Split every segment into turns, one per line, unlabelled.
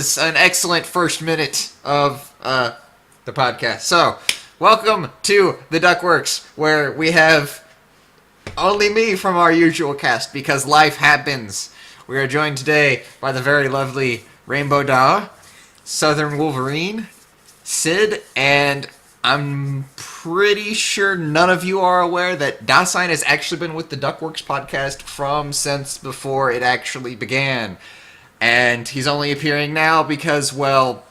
was an excellent first minute of the podcast. So, welcome to the Duckworks, where we have only me from our usual cast, because life happens. We are joined today by the very lovely Rainbow Daw, Southern Wolverine, Sid, and I'm pretty sure none of you are aware that Dasein has actually been with the Duckworks podcast since before it actually began. And he's only appearing now because, well,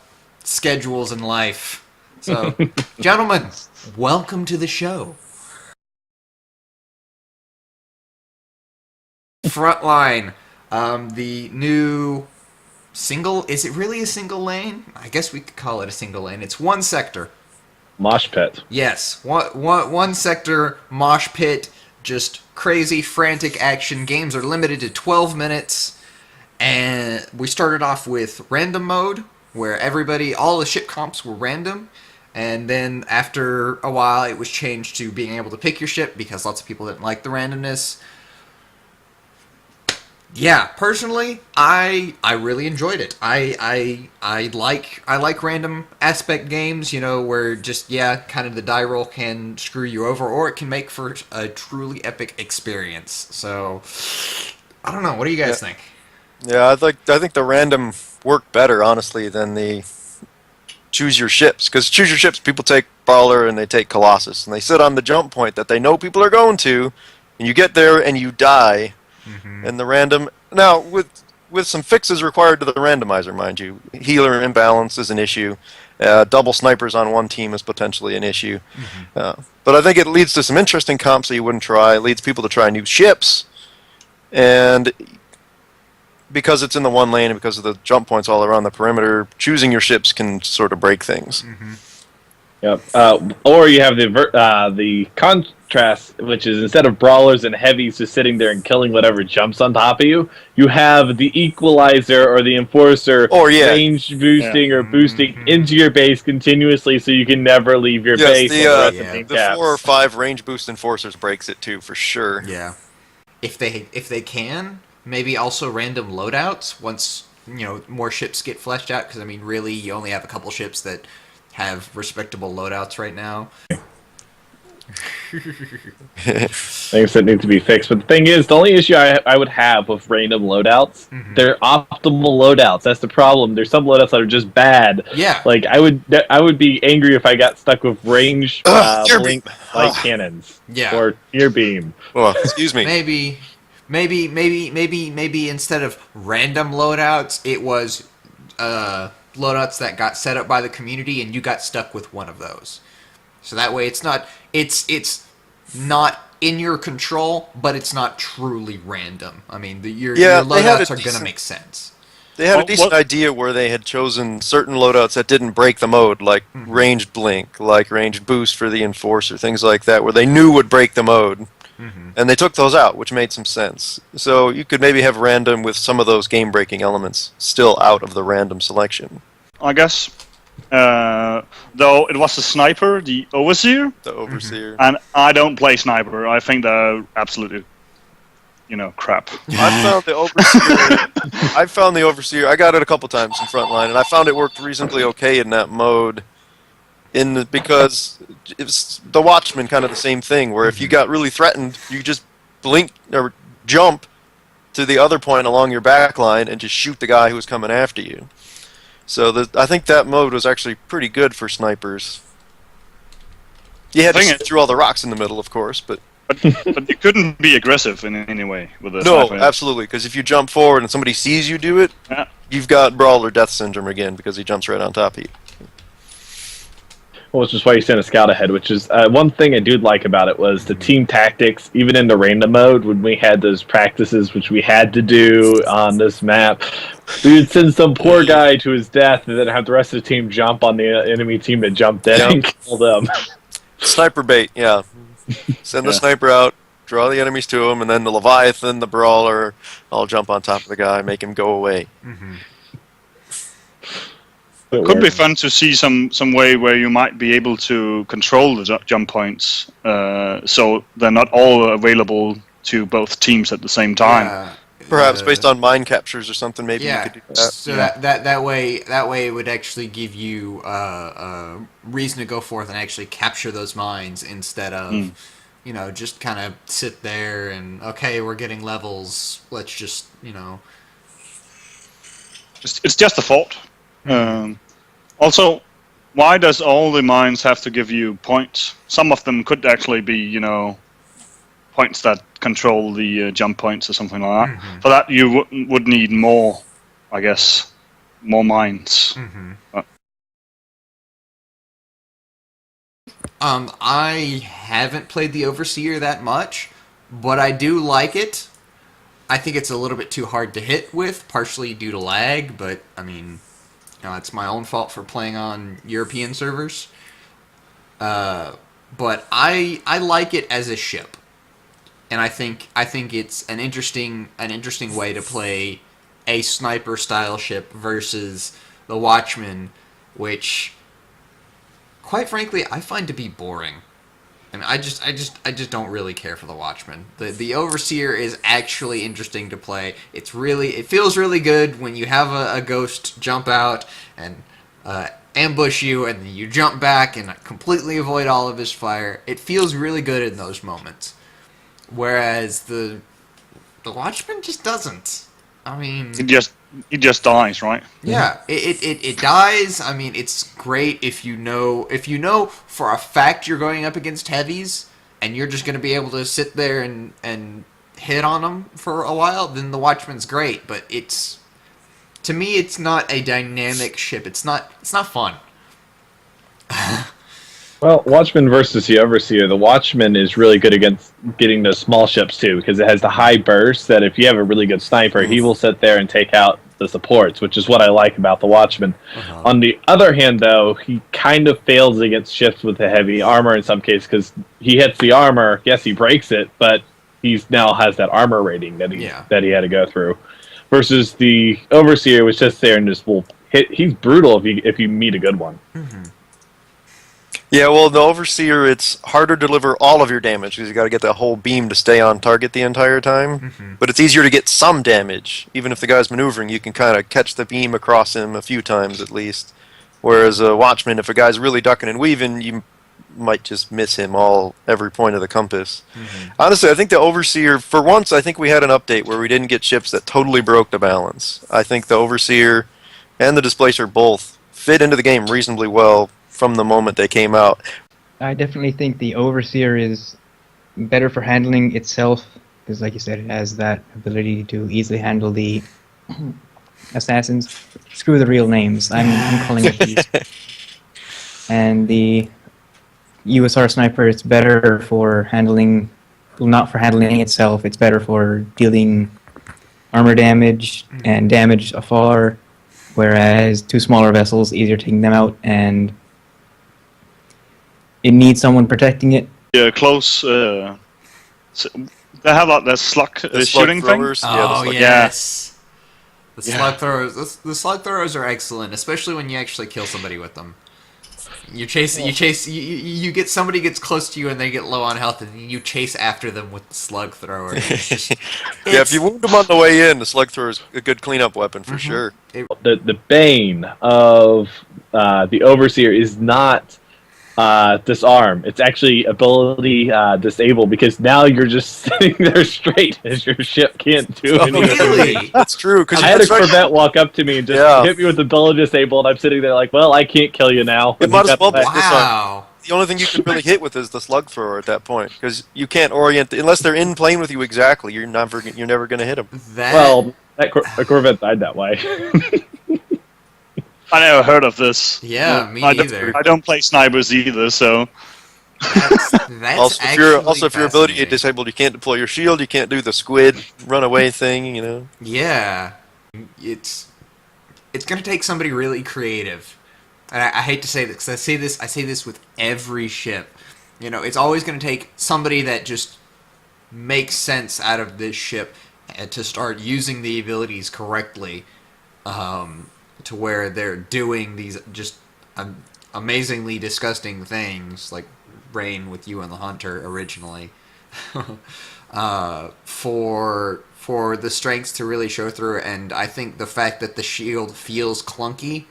schedules and life. So, gentlemen, welcome to the show. Frontline, the new single, is it really a single lane? I guess we could call it a single lane. It's one sector.
Mosh pit.
Yes, one sector, mosh pit, just crazy, frantic action. Games are limited to 12 minutes. And we started off with random mode, where all the ship comps were random. And then after a while, it was changed to being able to pick your ship, because lots of people didn't like the randomness. Yeah, personally, I really enjoyed it. I like random aspect games, where just, kind of the die roll can screw you over, or it can make for a truly epic experience. So, I don't know. What do you guys think?
Yeah, I think the random work better, honestly, than the choose your ships. Because choose your ships, people take Brawler and they take Colossus, and they sit on the jump point that they know people are going to, and you get there and you die. Mm-hmm. And the random... Now, with some fixes required to the randomizer, mind you. Healer imbalance is an issue. Double snipers on one team is potentially an issue. Mm-hmm. But I think it leads to some interesting comps that you wouldn't try. It leads people to try new ships. And... because it's in the one lane and because of the jump points all around the perimeter, choosing your ships can sort of break things.
Mm-hmm.
Yep. Or you have the contrast, which is instead of brawlers and heavies just sitting there and killing whatever jumps on top of you, you have the equalizer or the enforcer range boosting or boosting into your base continuously, so you can never leave your base.
The 4 or 5 range boost enforcers breaks it too, for sure.
Yeah. If they can. Maybe also random loadouts once, more ships get fleshed out. Because, really, you only have a couple ships that have respectable loadouts right now.
Things that need to be fixed. But the thing is, the only issue I would have with random loadouts, they're optimal loadouts. That's the problem. There's some loadouts that are just bad.
Yeah.
Like, I would be angry if I got stuck with range blink light cannons.
Yeah.
Or ear beam.
Oh, excuse me.
Maybe instead of random loadouts, it was loadouts that got set up by the community, and you got stuck with one of those. So that way, it's not in your control, but it's not truly random. Your loadouts are going to make sense.
They had a decent idea where they had chosen certain loadouts that didn't break the mode, like ranged blink, like ranged boost for the enforcer, things like that, where they knew would break the mode. Mm-hmm. And they took those out, which made some sense. So you could maybe have random with some of those game-breaking elements still out of the random selection.
I guess, though it was the sniper, the overseer.
The overseer.
And I don't play sniper. I think they're absolutely, crap.
I found the overseer. I got it a couple times in Frontline, and I found it worked reasonably okay in that mode. Because it's the Watchman, kind of the same thing, where if you got really threatened, you just blink or jump to the other point along your back line and just shoot the guy who was coming after you. So I think that mode was actually pretty good for snipers. You had to sit through all the rocks in the middle, of course, but
you couldn't be aggressive in any way with the
No,
sniper.
Absolutely, because if you jump forward and somebody sees you do it, you've got Brawler Death Syndrome again, because he jumps right on top of you.
Well, which is why you sent a scout ahead, which is one thing I did like about it was the team tactics, even in the random mode, when we had those practices, which we had to do on this map. We would send some poor guy to his death and then have the rest of the team jump on the enemy team that jumped in and kill them.
Sniper bait, yeah. Send the sniper out, draw the enemies to him, and then the Leviathan, the Brawler, all jump on top of the guy, make him go away.
Mm-hmm.
It could be fun to see some way where you might be able to control the jump points, so they're not all available to both teams at the same time.
Perhaps based on mind captures or something, maybe you
Yeah,
could do that.
so that way it would actually give you a reason to go forth and actually capture those mines instead of, just kind of sit there and okay, we're getting levels. Let's just
It's just a thought. Also, why does all the mines have to give you points? Some of them could actually be, points that control the jump points or something like that. For that, you would need more, I guess, more mines.
I haven't played the Overseer that much, but I do like it. I think it's a little bit too hard to hit with, partially due to lag, but I mean, it's my own fault for playing on European servers. But I like it as a ship, and I think it's an interesting way to play a sniper style ship versus the Watchman, which, quite frankly, I find to be boring. I mean, I just don't really care for the Watchman. The Overseer is actually interesting to play. It feels really good when you have a ghost jump out and ambush you, and then you jump back and completely avoid all of his fire. It feels really good in those moments. Whereas the Watchman just doesn't. I mean,
He just dies, right?
yeah, it dies. I mean, it's great if you know for a fact you're going up against heavies and you're just going to be able to sit there and hit on them for a while. Then the Watchman's great, but to me it's not a dynamic ship. It's not fun.
Well, Watchman versus the Overseer, the Watchman is really good against getting those small ships too, because it has the high burst that if you have a really good sniper, he will sit there and take out the supports, which is what I like about the Watchman. On the other hand, though, he kind of fails against ships with the heavy armor in some cases, because he hits the armor, yes, he breaks it, but he now has that armor rating that he had to go through. Versus the Overseer, which sits there and just will hit. He's brutal if you meet a good one.
Yeah, well, the Overseer, it's harder to deliver all of your damage because you got to get that whole beam to stay on target the entire time. But it's easier to get some damage. Even if the guy's maneuvering, you can kind of catch the beam across him a few times at least. Whereas a Watchman, if a guy's really ducking and weaving, you might just miss him every point of the compass. Honestly, I think the Overseer, for once, I think we had an update where we didn't get ships that totally broke the balance. I think the Overseer and the Displacer both fit into the game reasonably well from the moment they came out.
I definitely think the Overseer is better for handling itself, because like you said, it has that ability to easily handle the assassins. Screw the real names, I'm calling it these. And the USR Sniper, it's better for handling, well, not for handling itself, it's better for dealing armor damage and damage afar, whereas two smaller vessels, easier taking them out, and it needs someone protecting it.
Yeah, close. They have like the slug shooting thing.
throwers.
Oh,
the slug-
yes. The
Yeah.
slug throwers. The slug throwers are excellent, especially when you actually kill somebody with them. You get somebody gets close to you and they get low on health, and you chase after them with the slug thrower.
Yeah, if you wound them on the way in, the slug thrower is a good cleanup weapon for sure.
The bane of the Overseer is not disarm. It's actually ability disable, because now you're just sitting there straight as your ship can't do anything.
Really?
That's true. Because
I had a Corvette walk up to me and just hit me with ability disable, and I'm sitting there like, well, I can't kill you now.
It might as well be.
Wow.
The only thing you can really hit with is the slug thrower at that point, because you can't orient unless they're in plane with you exactly. You're never going to hit them.
That Corvette died that way.
I never heard of this.
Yeah, me
I
neither.
I don't play snipers either, so
That's
Also, if your ability is
fascinating.
disabled, you can't deploy your shield. You can't do the squid runaway thing.
Yeah, it's gonna take somebody really creative. And I hate to say this, because I say this with every ship. It's always gonna take somebody that just makes sense out of this ship and to start using the abilities correctly, to where they're doing these just amazingly disgusting things, like Rain with you and the Hunter originally. for the strengths to really show through. And I think the fact that the shield feels clunky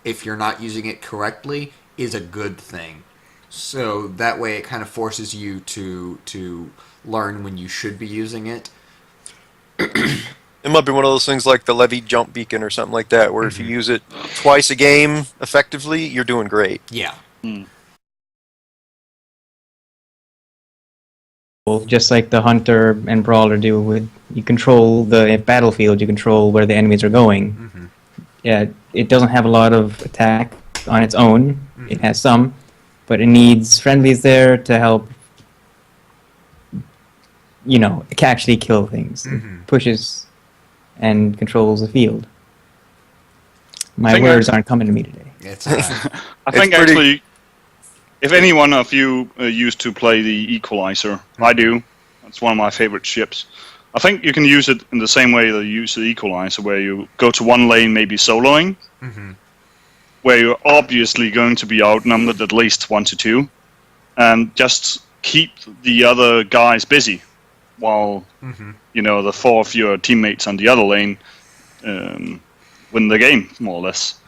if you're not using it correctly is a good thing. So that way it kind of forces you to learn when you should be using it.
It might be one of those things like the Levy jump beacon or something like that, where if you use it twice a game effectively, you're doing great.
Yeah.
Just like the hunter and brawler do, with you control the battlefield, you control where the enemies are going. Yeah, it doesn't have a lot of attack on its own. It has some, but it needs friendlies there to help, actually kill things. It pushes and controls the field. My words aren't coming to me today.
It's
I think actually, if any one of you used to play the Equalizer, I do. It's one of my favorite ships. I think you can use it in the same way that you use the Equalizer, where you go to one lane, maybe soloing, where you're obviously going to be outnumbered at least 1 to 2, and just keep the other guys busy while the 4 of your teammates on the other lane win the game, more or less.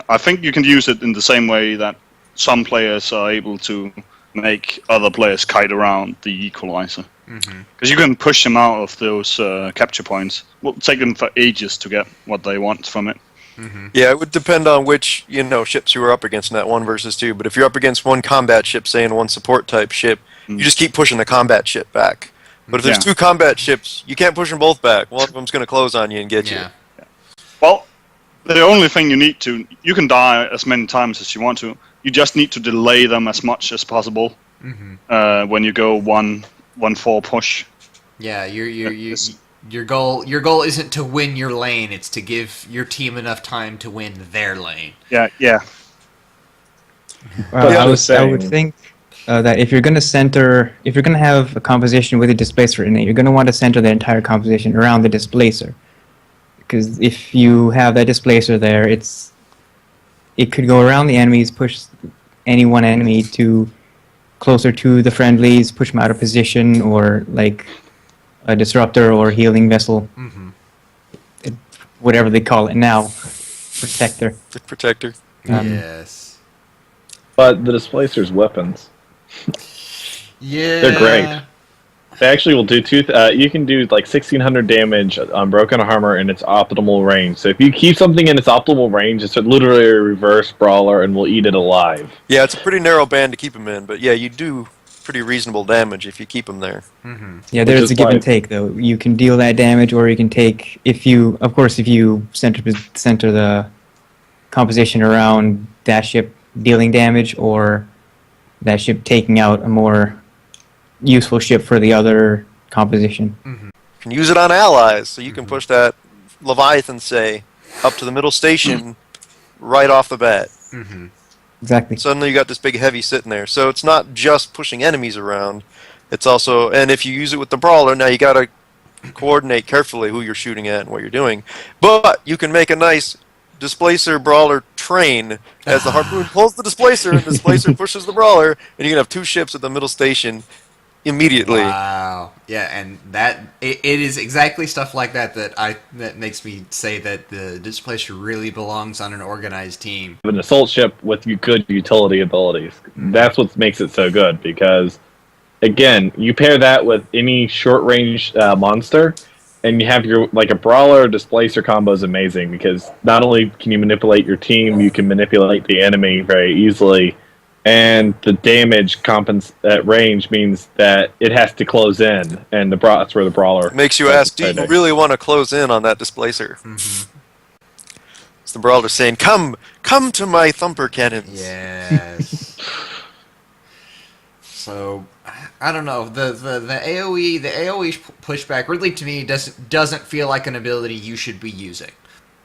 I think you can use it in the same way that some players are able to make other players kite around the Equalizer. Because you can push them out of those capture points. It will take them for ages to get what they want from it.
Yeah, it would depend on which ships you were up against in that 1 versus 2. But if you're up against one combat ship, say, and one support type ship, you just keep pushing the combat ship back. But if there's 2 combat ships, you can't push them both back. One of them's going to close on you and get you.
Well, the only thing you can die as many times as you want to. You just need to delay them as much as possible when you go 1-4 push.
Yeah, your goal isn't to win your lane; it's to give your team enough time to win their lane.
Yeah.
Well, I would think that if you're going to have a composition with a displacer in it, you're going to want to center the entire composition around the displacer. Because if you have that displacer there, it could go around the enemies, push any one enemy to closer to the friendlies, push them out of position, or like a disruptor or healing vessel, whatever they call it now, protector.
The protector.
Yes.
But the displacer's weapons.
Yeah.
They're great. They actually will do you can do like 1600 damage on broken armor in its optimal range. So if you keep something in its optimal range, it's literally a reverse brawler and will eat it alive.
Yeah, it's a pretty narrow band to keep them in, but yeah, you do pretty reasonable damage if you keep them there.
Yeah, there's a give and take though. You can deal that damage, or you can take if you center the composition around that ship dealing damage, or that ship taking out a more useful ship for the other composition.
You can use it on allies, so you can push that Leviathan, say, up to the middle station right off the bat.
Exactly.
Suddenly you got this big heavy sitting there. So it's not just pushing enemies around, it's also, and if you use it with the brawler, now you got to coordinate carefully who you're shooting at and what you're doing. But you can make a nice displacer brawler train as the harpoon pulls the displacer and the displacer pushes the brawler, and you can have 2 ships at the middle station immediately.
Wow. Yeah, and it is exactly stuff like that makes me say that the displacer really belongs on an organized team.
An assault ship with good utility abilities. That's what makes it so good, because again, you pair that with any short range monster, and you have a brawler or displacer combo is amazing, because not only can you manipulate your team, you can manipulate the enemy very easily. And the damage at range means that it has to close in, and that's where the brawler
makes you ask, do you really want to close in on that displacer? It's the brawler saying, come to my thumper cannons.
Yes. So, I don't know, the AoE pushback really to me doesn't feel like an ability you should be using.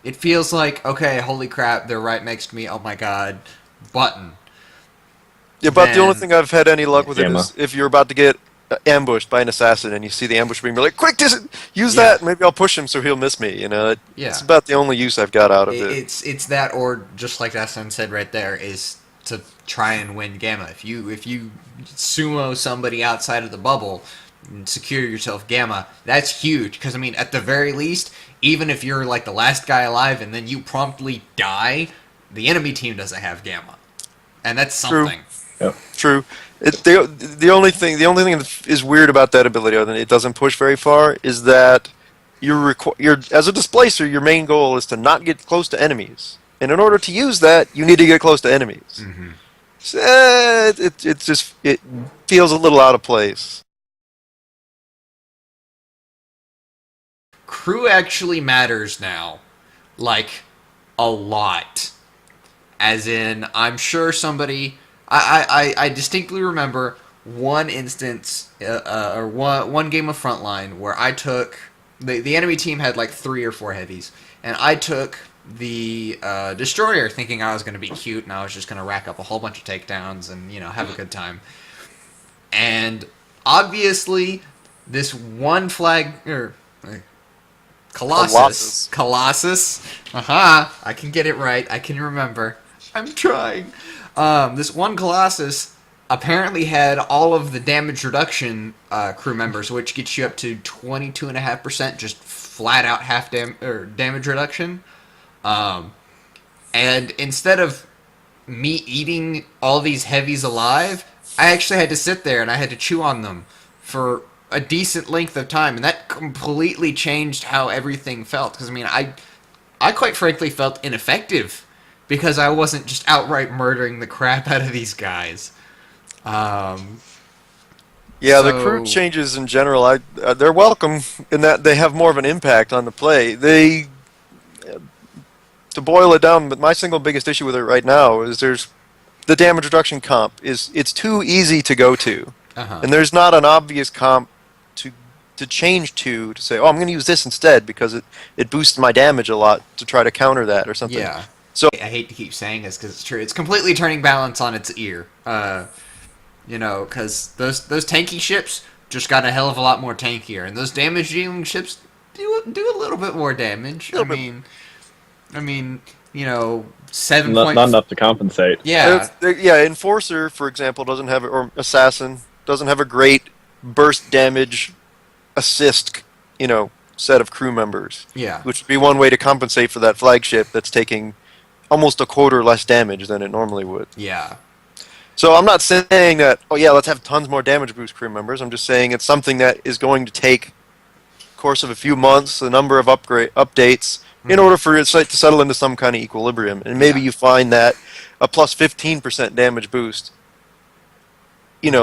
It feels like, okay, holy crap, they're right next to me, oh my god, button.
Yeah, but the only thing I've had any luck with it is if you're about to get ambushed by an assassin and you see the ambush beam, you're like, quick, use that, maybe I'll push him so he'll miss me, It's about the only use I've got out of it.
It's that, or just like that son said right there, is to try and win gamma. If you sumo somebody outside of the bubble and secure yourself gamma, that's huge. Because I mean, at the very least, even if you're like the last guy alive and then you promptly die, the enemy team doesn't have gamma, and that's something.
Yep.
True. The only thing that is weird about that ability, other than it doesn't push very far, is that you're as a displacer, your main goal is to not get close to enemies, and in order to use that, you need to get close to enemies.
Mm-hmm.
So, it feels a little out of place.
Crew actually matters now, like a lot. As in, I'm sure somebody. I distinctly remember one instance, or one game of Frontline where I took the enemy team had like 3 or 4 heavies, and I took the destroyer thinking I was going to be cute and I was just going to rack up a whole bunch of takedowns and have a good time. And obviously, this one flag or Colossus. Aha! I can get it right. I can remember. I'm trying. This one Colossus apparently had all of the damage reduction crew members, which gets you up to 22.5%, just flat out half damage reduction. And instead of me eating all these heavies alive, I actually had to sit there and I had to chew on them for a decent length of time, and that completely changed how everything felt. Because I mean, I quite frankly felt ineffective because I wasn't just outright murdering the crap out of these guys.
Yeah, the crew changes in general, they're welcome in that they have more of an impact on the play. To boil it down, but my single biggest issue with it right now is the damage reduction comp it's too easy to go to, and there's not an obvious comp to change to say, oh, I'm going to use this instead because it boosts my damage a lot to try to counter that or something.
Yeah.
So
I hate to keep saying this because it's true. It's completely turning balance on its ear. Because those tanky ships just got a hell of a lot more tankier, and those damage dealing ships do a little bit more damage. I mean, 7
Not
points.
enough to compensate.
Yeah.
Enforcer, for example, doesn't have, or Assassin doesn't have a great burst damage assist, set of crew members.
Yeah.
Which would be one way to compensate for that flagship that's taking almost a quarter less damage than it normally would.
Yeah.
So I'm not saying that, oh yeah, let's have tons more damage boost crew members. I'm just saying it's something that is going to take course of a few months, a number of updates, in order for it to settle into some kind of equilibrium. And maybe you find that a plus 15% damage boost,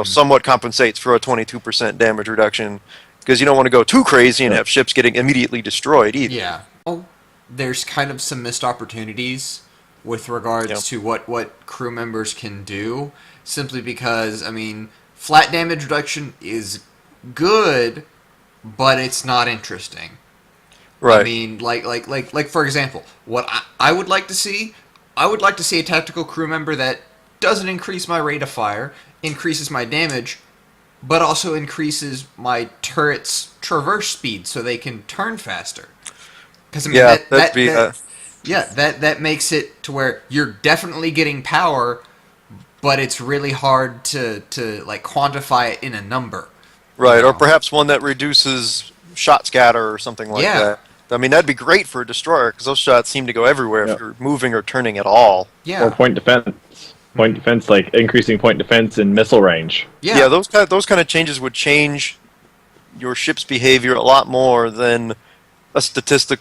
somewhat compensates for a 22% damage reduction, because you don't want to go too crazy and have ships getting immediately destroyed either.
Yeah. Well, there's kind of some missed opportunities with regards to what crew members can do, simply because, I mean, flat damage reduction is good, but it's not interesting.
Right.
I mean, like for example, what I would like to see, I would like to see a tactical crew member that doesn't increase my rate of fire, increases my damage, but also increases my turret's traverse speed so they can turn faster. Because I mean, that makes it to where you're definitely getting power, but it's really hard to like quantify it in a number.
Right, or perhaps one that reduces shot scatter or something like that. I mean, that'd be great for a destroyer, because those shots seem to go everywhere if you're moving or turning at all.
Yeah.
Or point defense. Point defense, like increasing point defense and missile range.
Yeah, those kind of changes would change your ship's behavior a lot more than a statistic,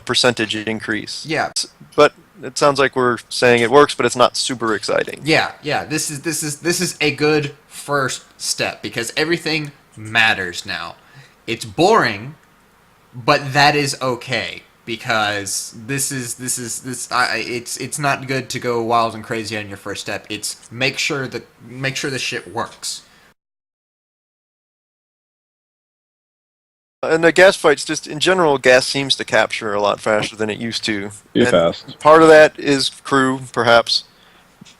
percentage increase.
Yeah.
But it sounds like we're saying it works, but it's not super exciting.
Yeah. This is a good first step, because everything matters now. It's boring, but that is okay, because it's not good to go wild and crazy on your first step. It's make sure the shit works.
And the gas fights, just in general, gas seems to capture a lot faster than it used to.
Too fast.
Part of that is crew, perhaps,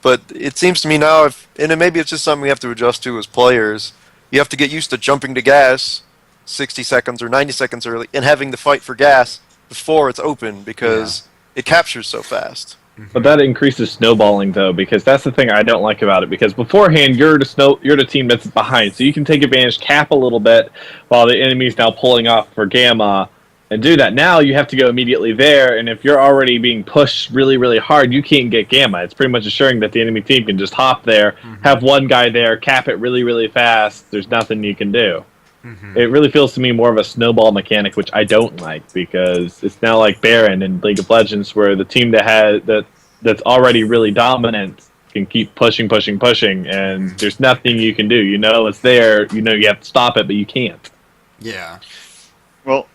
but it seems to me now, maybe it's just something we have to adjust to as players. You have to get used to jumping to gas 60 seconds or 90 seconds early and having to fight for gas before it's open, because it captures so fast.
But that increases snowballing, though, because that's the thing I don't like about it. Because beforehand, you're the team that's behind, so you can take advantage, cap a little bit, while the enemy's now pulling off for Gamma, and do that. Now you have to go immediately there, and if you're already being pushed really, really hard, you can't get Gamma. It's pretty much assuring that the enemy team can just hop there, have one guy there, cap it really, really fast. There's nothing you can do. It really feels to me more of a snowball mechanic, which I don't like, because it's now like Baron in League of Legends, where the team that's already really dominant can keep pushing, and there's nothing you can do. You know it's there. You know you have to stop it, but you can't.
Yeah.
Well,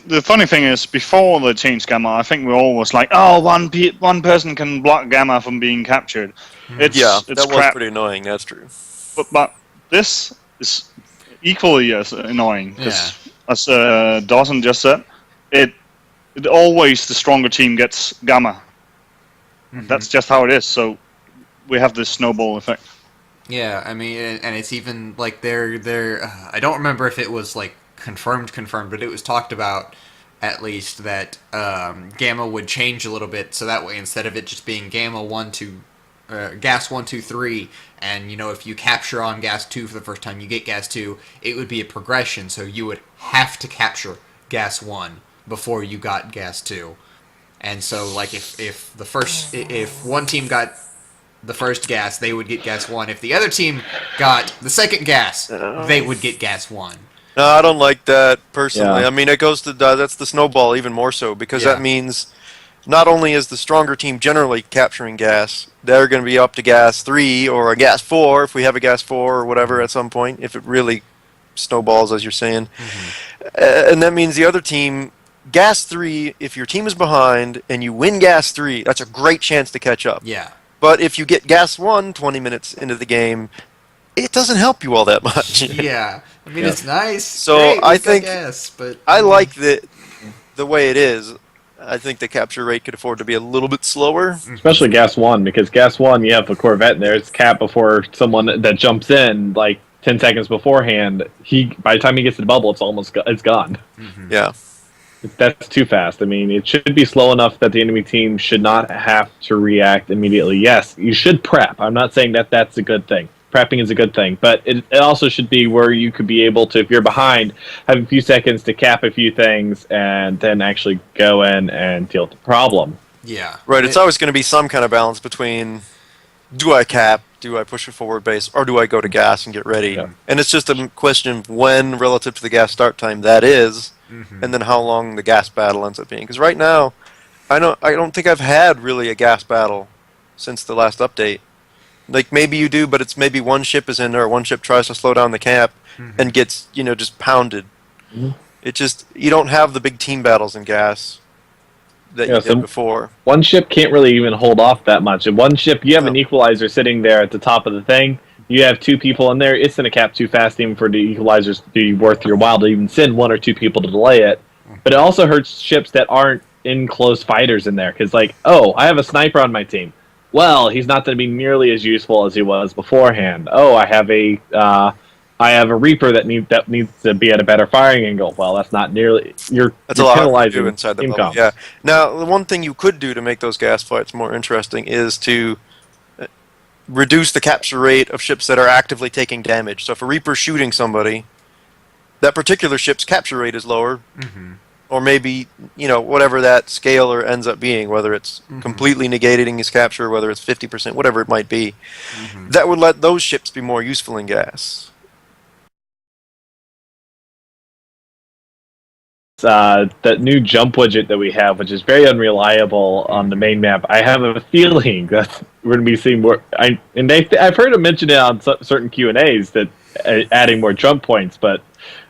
the funny thing is, before they changed Gamma, I think we all was like, oh, one person can block Gamma from being captured. It's
that was
crap.
pretty annoying. That's true.
But this is equally as annoying, because as Dawson just said, it always the stronger team gets Gamma. That's just how it is. So we have this snowball effect.
Yeah, I mean, and it's even like they're I don't remember if it was like confirmed, but it was talked about at least that Gamma would change a little bit, so that way instead of it just being Gamma 1, 2, gas 1, 2, 3, and you know if you capture on gas 2 for the first time, you get gas 2. It would be a progression, so you would have to capture gas 1 before you got gas 2. And so, like, if one team got the first gas, they would get gas 1. If the other team got the second gas, they would get gas 1.
No, I don't like that personally.
Yeah.
I mean, it goes to that's the snowball even more so, because that means not only is the stronger team generally capturing gas, they're going to be up to gas 3 or a gas 4 if we have a gas 4 or whatever at some point, if it really snowballs, as you're saying. And that means the other team, gas 3, if your team is behind and you win gas 3, that's a great chance to catch up.
Yeah.
But if you get gas 1 20 minutes into the game, it doesn't help you all that much.
Yeah. I mean, it's nice.
So
Great,
I
we've got
think
gas, but
I like the way it is. I think the capture rate could afford to be a little bit slower.
Especially gas 1, because gas 1, you have a Corvette in there. It's capped before someone that jumps in, like 10 seconds beforehand. By the time he gets to the bubble, it's gone.
Yeah.
That's too fast. I mean, it should be slow enough that the enemy team should not have to react immediately. Yes, you should prep. I'm not saying that that's a good thing. Prepping is a good thing, but it also should be where you could be able to, if you're behind, have a few seconds to cap a few things and then actually go in and deal with the problem.
yeah.
Right, it's always going to be some kind of balance between, do I cap, do I push a forward base, or do I go to gas and get ready?
Yeah.
And it's just a question of when, relative to the gas start time, that is, and then how long the gas battle ends up being. Because right now, I don't think I've had really a gas battle since the last update. Like, maybe you do, but it's maybe one ship is in there, or one ship tries to slow down the cap and gets, just pounded. It just, you don't have the big team battles in gas that you did before.
One ship can't really even hold off that much. In one ship, you have an equalizer sitting there at the top of the thing. You have 2 people in there. It's going to cap too fast even for the equalizers to be worth your while to even send 1 or 2 people to delay it. But it also hurts ships that aren't enclosed fighters in there. Because, like, oh, I have a sniper on my team. Well, he's not going to be nearly as useful as he was beforehand. Oh, I have a Reaper that needs to be at a better firing angle. Well, that's not nearly. You're
a lot
penalizing
to do inside the
team
bubble.
comp.
Yeah. Now, the one thing you could do to make those gas fights more interesting is to reduce the capture rate of ships that are actively taking damage. So if a Reaper's shooting somebody, that particular ship's capture rate is lower. Or maybe, whatever that scaler ends up being, whether it's completely negating his capture, whether it's 50%, whatever it might be. That would let those ships be more useful in gas.
That new jump widget that we have, which is very unreliable on the main map. I have a feeling that we're going to be seeing more. I've heard him mention it on certain Q&As that adding more jump points, but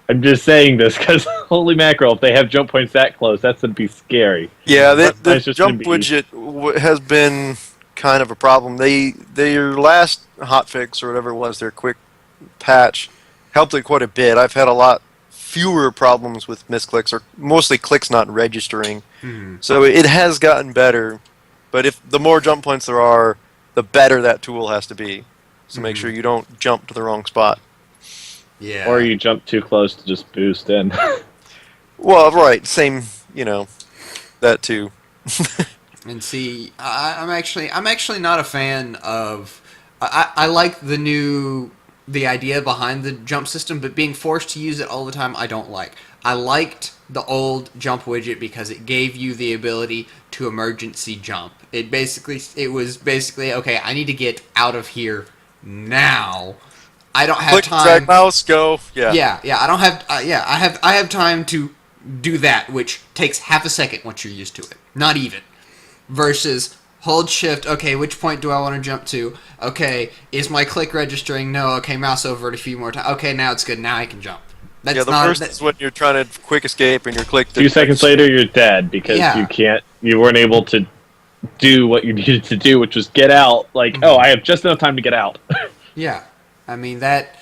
I'm just saying this because holy mackerel, if they have jump points that close, that's going to be scary.
Yeah, the jump widget has been kind of a problem. Their last hotfix or whatever it was, their quick patch, helped it quite a bit. I've had a lot fewer problems with misclicks, or mostly clicks not registering. So it has gotten better, but if the more jump points there are, the better that tool has to be. So make sure you don't jump to the wrong spot.
Yeah.
Or you jump too close to just boost in.
Well, right, same, that too.
And see, I'm actually not a fan of. I like the idea behind the jump system, but being forced to use it all the time, I don't like. I liked the old jump widget because it gave you the ability to emergency jump. It was basically okay. I need to get out of here now. I don't have
Click,
time.
drag mouse, go. Yeah.
Yeah. I don't have. I have time to do that, which takes half a second once you're used to it. Not even. Versus hold shift. Okay, which point do I want to jump to? Okay, is my click registering? No. Okay, mouse over it a few more times. Okay, now it's good. Now I can jump. That's
Yeah, the
not,
worst is when you're trying to quick escape and you're clicked.
A few seconds later, you're dead because you weren't able to do what you needed to do, which was get out. Like, oh, I have just enough time to get out.
Yeah, I mean that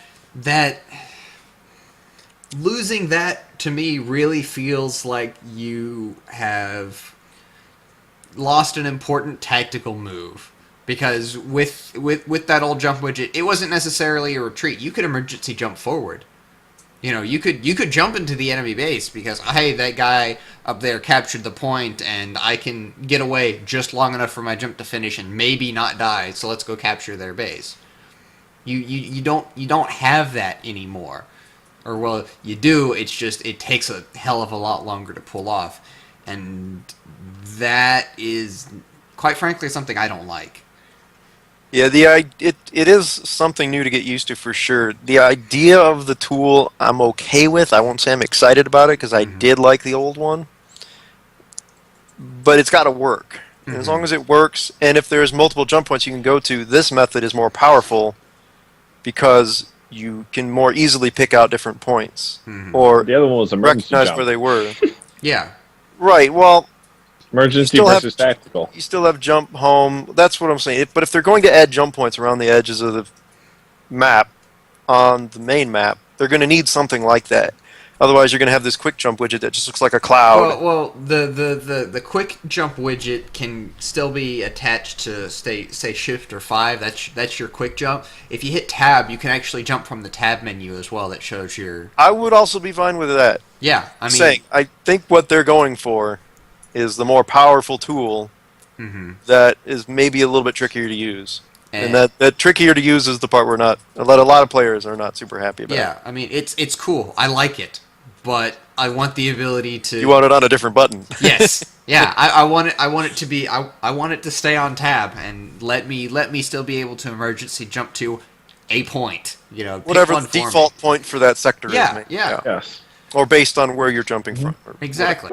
losing that to me really feels like you have lost an important tactical move. Because with that old jump widget, it wasn't necessarily a retreat. You could emergency jump forward. You know, you could jump into the enemy base because, hey, that guy up there captured the point, and I can get away just long enough for my jump to finish and maybe not die. So let's go capture their base. You don't have that anymore, or well, you do. It's just it takes a hell of a lot longer to pull off, and that is, quite frankly, something I don't like.
Yeah, it is something new to get used to for sure. The idea of the tool I'm okay with. I won't say I'm excited about it because I did like the old one, but it's got to work. And as long as it works, and if there's multiple jump points you can go to, this method is more powerful because you can more easily pick out different points or
The other one was emergency
recognize
jump.
where they were.
Yeah.
Right. Well,
Emergency
still
versus
have-
tactical.
you still have jump home. That's what I'm saying. But if they're going to add jump points around the edges of the map on the main map, they're going to need something like that. Otherwise, you're going to have this quick jump widget that just looks like a cloud.
Well, the quick jump widget can still be attached to say shift or 5. That's your quick jump. If you hit tab, you can actually jump from the tab menu as well. That shows your.
I would also be fine with that.
Yeah, I mean.
Saying, I think what they're going for is the more powerful tool that is maybe a little bit trickier to use. And that trickier to use is the part where a lot of players are not super happy about.
Yeah, I mean it's cool. I like it, but I want the ability to.
You want it on a different button.
Yes. Yeah, I want it. I want it to be. I want it to stay on tab and let me still be able to emergency jump to a point. You know, pick
Whatever
one
the
for me.
default point for that sector
Yeah,
is.
yeah.
Yes.
Or based on where you're jumping from.
Exactly.